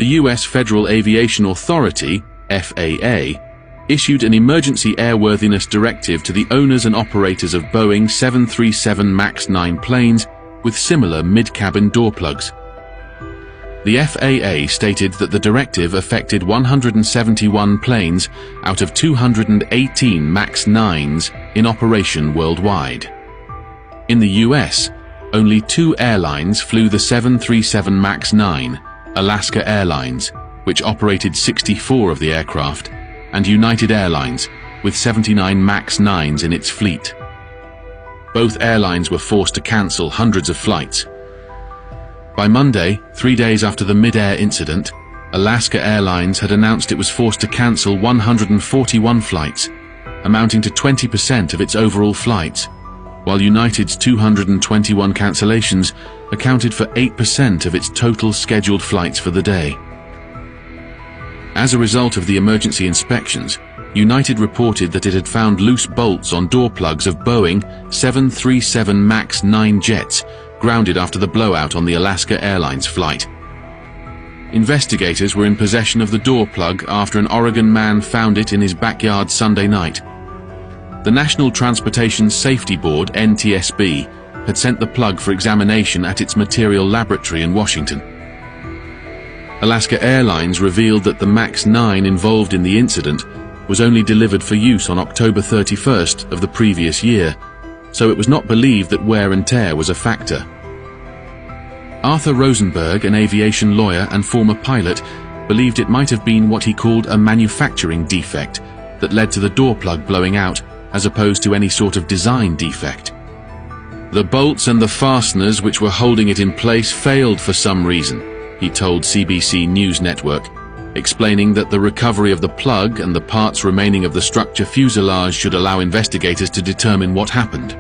the U.S. Federal Aviation Authority, FAA, issued an emergency airworthiness directive to the owners and operators of Boeing 737 MAX 9 planes with similar mid-cabin door plugs. The FAA stated that the directive affected 171 planes out of 218 MAX 9s in operation worldwide. In the US, only 2 airlines flew the 737 MAX 9, Alaska Airlines, which operated 64 of the aircraft, and United Airlines, with 79 MAX 9s in its fleet. Both airlines were forced to cancel hundreds of flights. By Monday, 3 days after the mid-air incident, Alaska Airlines had announced it was forced to cancel 141 flights, amounting to 20% of its overall flights, while United's 221 cancellations accounted for 8% of its total scheduled flights for the day. As a result of the emergency inspections, United reported that it had found loose bolts on door plugs of Boeing 737 MAX 9 jets grounded after the blowout on the Alaska Airlines flight. Investigators were in possession of the door plug after an Oregon man found it in his backyard Sunday night. The National Transportation Safety Board, NTSB, had sent the plug for examination at its material laboratory in Washington. Alaska Airlines revealed that the MAX 9 involved in the incident was only delivered for use on October 31st of the previous year, so it was not believed that wear and tear was a factor. Arthur Rosenberg, an aviation lawyer and former pilot, believed it might have been what he called a manufacturing defect that led to the door plug blowing out, as opposed to any sort of design defect. The bolts and the fasteners which were holding it in place failed for some reason, he told CBC News Network, explaining that the recovery of the plug and the parts remaining of the structure fuselage should allow investigators to determine what happened.